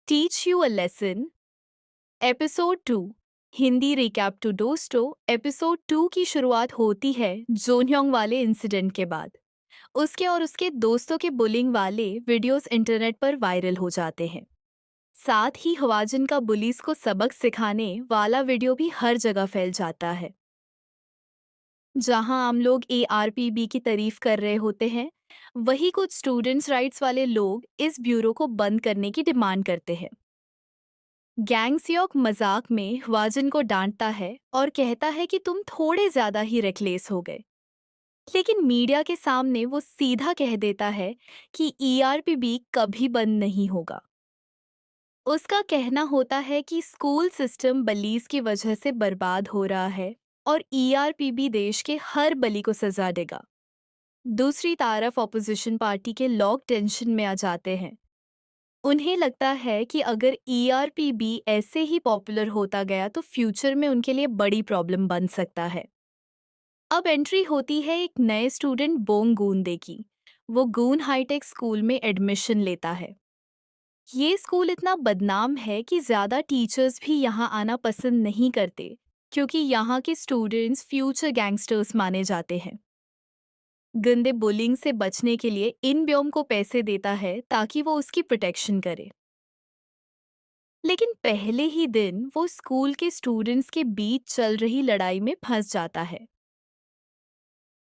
Teach you a lesson. Episode 2। Hindi recap two दोस्तों। Episode 2 की शुरुआत होती है जोनह्योंग वाले इंसिडेंट के बाद। उसके और उसके दोस्तों के बुलिंग वाले वीडियोस इंटरनेट पर वायरल हो जाते हैं। साथ ही हवाजिन का बुलीज को सबक सिखाने वाला वीडियो भी हर जगह फैल जाता है। जहां आम लोग एआरपीबी की तारीफ कर रहे होते हैं, वही कुछ स्टूडेंट्स राइट्स वाले लोग इस ब्यूरो को बंद करने की डिमांड करते हैं। गैंगसियोक मजाक में हवाजिन को डांटता है और कहता है कि तुम थोड़े ज्यादा ही रेकलेस हो गए। लेकिन मीडिया के सामने वो सीधा कह देता है कि ईआरपीबी कभी बंद नहीं होगा। उसका कहना होता है कि स्कूल सिस्टम बलीज की वजह से बर्बाद हो रहा है और ईआरपीबी देश के हर बली को सजा देगा। दूसरी तरफ ऑपोजिशन पार्टी के लोग टेंशन में आ जाते हैं। उन्हें लगता है कि अगर ईआरपीबी ऐसे ही पॉपुलर होता गया तो फ्यूचर में उनके लिए बड़ी प्रॉब्लम बन सकता है। अब एंट्री होती है एक नए स्टूडेंट बोंग गूंदे की। वो गून हाईटेक स्कूल में एडमिशन लेता है। ये स्कूल इतना बदनाम है कि ज़्यादा टीचर्स भी यहाँ आना पसंद नहीं करते, क्योंकि यहाँ के स्टूडेंट्स फ्यूचर गैंगस्टर्स माने जाते हैं। गंदे बुलिंग से बचने के लिए इन ब्योम को पैसे देता है ताकि वो उसकी प्रोटेक्शन करे। लेकिन पहले ही दिन वो स्कूल के स्टूडेंट्स के बीच चल रही लड़ाई में फंस जाता है।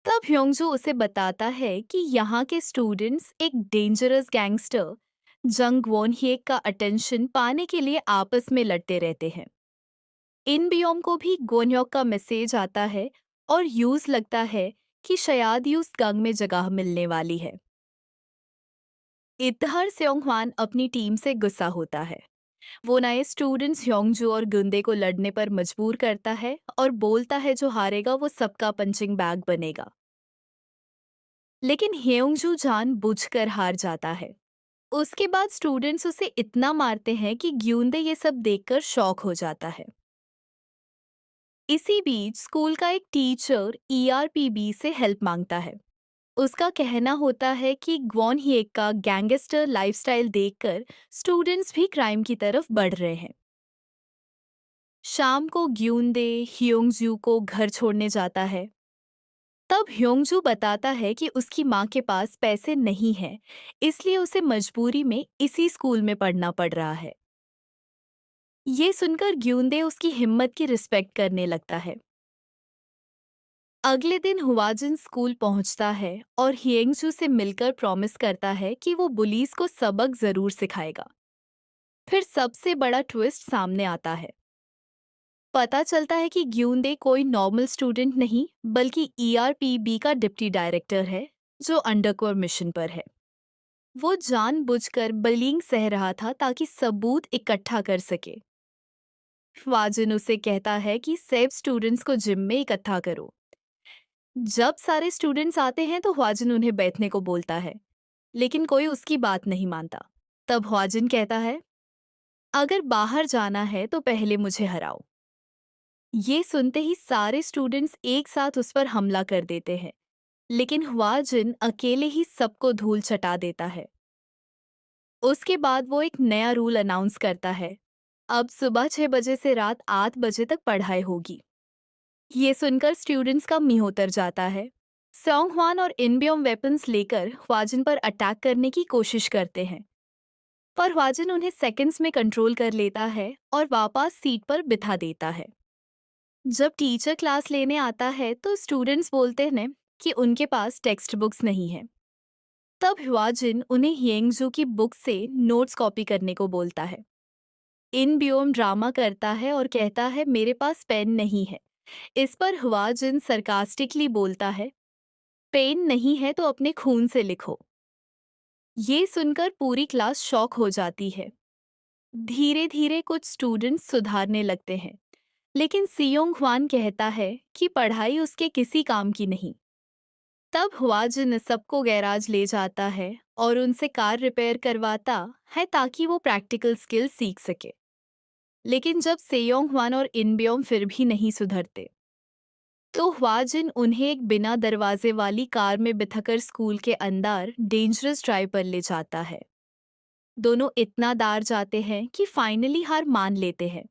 तब ह्योंगजू उसे बताता है कि यहाँ के स्टूडेंट्स एक डेंजरस गैंगस्टर जंग वॉन हिएक का अटेंशन पाने के लिए आपस में लड़ते रहते हैं। इन बियोम को भी गोन्योक का मैसेज आता है और यूज लगता है कि शायद यूज गंग में जगह मिलने वाली है। इतहर सेओंगहवान अपनी टीम से गुस्सा होता है। वो नए स्टूडेंट्स ह्योंगजू और गुंदे को लड़ने पर मजबूर करता है और बोलता है जो हारेगा वो सबका पंचिंग बैग बनेगा। लेकिन ह्योंगजू जान बूझकर हार जाता है। उसके बाद स्टूडेंट्स उसे इतना मारते हैं कि ग्यूंदे ये सब देखकर शॉक हो जाता है। इसी बीच स्कूल का एक टीचर ईआरपीबी से हेल्प मांगता है। उसका कहना होता है कि ग्वॉन हिएक का गैंगस्टर लाइफस्टाइल देखकर स्टूडेंट्स भी क्राइम की तरफ बढ़ रहे हैं। शाम को ग्यूंदे ह्योंगजू को घर छोड़ने जाता है। तब ह्योंगजू बताता है कि उसकी माँ के पास पैसे नहीं हैं, इसलिए उसे मजबूरी में इसी स्कूल में पढ़ना पड़ रहा है। ये सुनकर ग्यूंदे उसकी हिम्मत की रिस्पेक्ट करने लगता है। अगले दिन हुआजिन स्कूल पहुंचता है और हिएंगजू से मिलकर प्रॉमिस करता है कि वो बुलीज को सबक जरूर सिखाएगा। फिर सबसे बड़ा ट्विस्ट सामने आता है। पता चलता है कि ग्यूंदे कोई नॉर्मल स्टूडेंट नहीं बल्कि ईआरपीबी का डिप्टी डायरेक्टर है, जो अंडरकवर मिशन पर है। वो जानबूझकर बलिंग सह रहा था ताकि सबूत इकट्ठा कर सके। वाजिन उसे कहता है कि सेब स्टूडेंट्स को जिम में इकट्ठा करो। जब सारे स्टूडेंट्स आते हैं तो ह्वाजिन उन्हें बैठने को बोलता है, लेकिन कोई उसकी बात नहीं मानता। तब ह्वाजिन कहता है, अगर बाहर जाना है तो पहले मुझे हराओ। ये सुनते ही सारे स्टूडेंट्स एक साथ उस पर हमला कर देते हैं, लेकिन ह्वाजिन अकेले ही सबको धूल चटा देता है। उसके बाद वो एक नया रूल अनाउंस करता है। अब सुबह 6 बजे से रात 8 बजे तक पढ़ाई होगी। ये सुनकर स्टूडेंट्स का मुंह उतर जाता है। सोंगह्वान और इनबियोम वेपन्स लेकर ह्वाजिन पर अटैक करने की कोशिश करते हैं, पर ह्वाजिन उन्हें सेकंड्स में कंट्रोल कर लेता है और वापस सीट पर बिठा देता है। जब टीचर क्लास लेने आता है तो स्टूडेंट्स बोलते हैं कि उनके पास टेक्स्ट बुक्स नहीं है। तब ह्वाजिन उन्हें हिएंगजू की बुक से नोट्स कॉपी करने को बोलता है। इन बियोम ड्रामा करता है और कहता है मेरे पास पेन नहीं है। इस पर हुआजिन सरकास्टिकली बोलता है, पेन नहीं है तो अपने खून से लिखो। ये सुनकर पूरी क्लास शॉक हो जाती है। धीरे धीरे कुछ स्टूडेंट्स सुधारने लगते हैं, लेकिन सियोंग ह्वान कहता है कि पढ़ाई उसके किसी काम की नहीं। तब हुआजिन सबको गैराज ले जाता है और उनसे कार रिपेयर करवाता है ताकि वो प्रैक्टिकल स्किल सीख सके। लेकिन जब सेयोंग ह्वान और इनबियोम फिर भी नहीं सुधरते, तो ह्वाजिन उन्हें एक बिना दरवाजे वाली कार में बिठाकर स्कूल के अंदर डेंजरस ड्राइव पर ले जाता है। दोनों इतना दार जाते हैं कि फाइनली हार मान लेते हैं।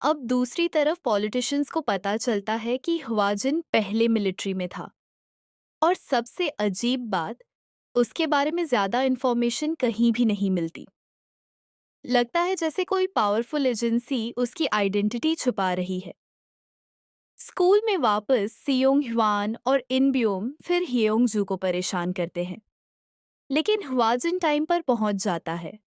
अब दूसरी तरफ पॉलिटिशियंस को पता चलता है कि हवाजिन पहले मिलिट्री में था, और सबसे अजीब बात, उसके बारे में ज्यादा इंफॉर्मेशन कहीं भी नहीं मिलती। लगता है जैसे कोई पावरफुल एजेंसी उसकी आइडेंटिटी छुपा रही है। स्कूल में वापस सियोंग ह्वान और इनब्योम फिर हियोंगजू को परेशान करते हैं, लेकिन हवाजिन टाइम पर पहुंच जाता है।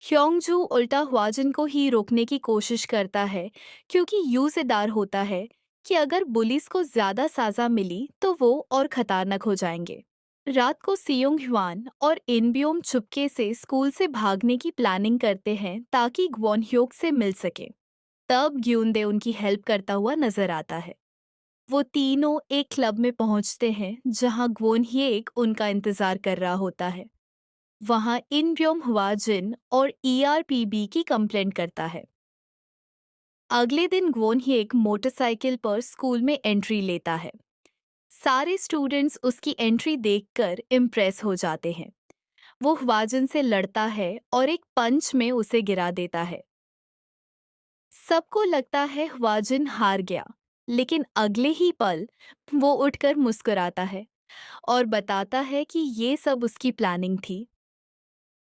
ह्योंगजू उल्टा हवाजिन को ही रोकने की कोशिश करता है, क्योंकि यूं से डर होता है कि अगर बुलिस को ज्यादा सजा मिली तो वो और खतरनाक हो जाएंगे। रात को सियोंग ह्वान और इनब्योम चुपके से स्कूल से भागने की प्लानिंग करते हैं ताकि ग्वॉन ह्योक से मिल सके। तब ग्यूनदे उनकी हेल्प करता हुआ नजर आता है। वो तीनों एक क्लब में पहुंचते हैं जहां ग्वोन ह्येक उनका इंतजार कर रहा होता है। वहां इनब्योम हवाजिन और ईआरपीबी की कंप्लेंट करता है। अगले दिन ग्वोन ह्येक मोटरसाइकिल पर स्कूल में एंट्री लेता है। सारे स्टूडेंट्स उसकी एंट्री देखकर इम्प्रेस हो जाते हैं। वो हवाजिन से लड़ता है और एक पंच में उसे गिरा देता है। सबको लगता है हवाजिन हार गया, लेकिन अगले ही पल वो उठकर मुस्कुराता है और बताता है कि ये सब उसकी प्लानिंग थी।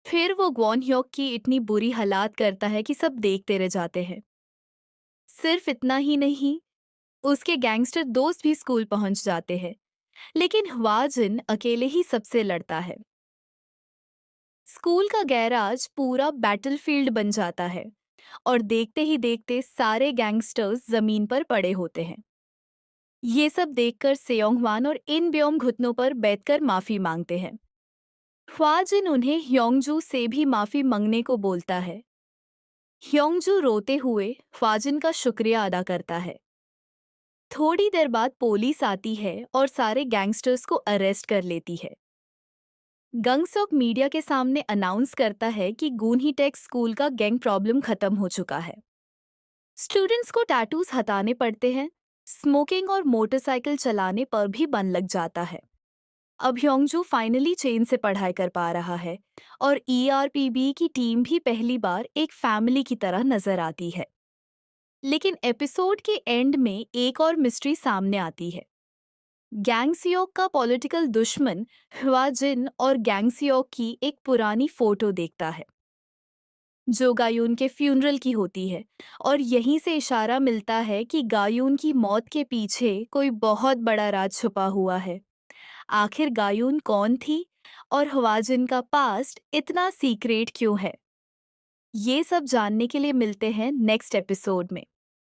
फिर वो ग्वॉन ह्योक की इतनी बुरी हालात करता है कि सब देखते रह जाते हैं। सिर्फ इतना ही नहीं, उसके गैंगस्टर दोस्त भी स्कूल पहुंच जाते हैं, लेकिन हवाजिन अकेले ही सबसे लड़ता है। स्कूल का गैराज पूरा बैटलफील्ड बन जाता है और देखते ही देखते सारे गैंगस्टर्स जमीन पर पड़े होते हैं। ये सब देखकर सेयोंगवान और इन ब्योम घुटनों पर बैठकर माफी मांगते हैं। ख्वाजिन उन्हें ह्योंगजू से भी माफी मांगने को बोलता है। ह्योंगजू रोते हुए ख्वाजिन का शुक्रिया अदा करता है। थोड़ी देर बाद पुलिस आती है और सारे गैंगस्टर्स को अरेस्ट कर लेती है। गंगसोक मीडिया के सामने अनाउंस करता है कि गूनही टेक स्कूल का गैंग प्रॉब्लम खत्म हो चुका है। स्टूडेंट्स को टैटूज हटाने पड़ते हैं, स्मोकिंग और मोटरसाइकिल चलाने पर भी बन लग जाता है। अब ह्योंगजू फाइनली चेन से पढ़ाई कर पा रहा है और ईआरपीबी की टीम भी पहली बार एक फैमिली की तरह नजर आती है। लेकिन एपिसोड के एंड में एक और मिस्ट्री सामने आती है। गैंगसियोक का पॉलिटिकल दुश्मन ह्वाजिन और गैंगसियोक की एक पुरानी फोटो देखता है, जो गायून के फ्यूनरल की होती है, और यहीं से इशारा मिलता है कि गायून की मौत के पीछे कोई बहुत बड़ा राज छुपा हुआ है। आखिर गायून कौन थी और हवाजिन का पास्ट इतना सीक्रेट क्यों है? ये सब जानने के लिए मिलते हैं नेक्स्ट एपिसोड में।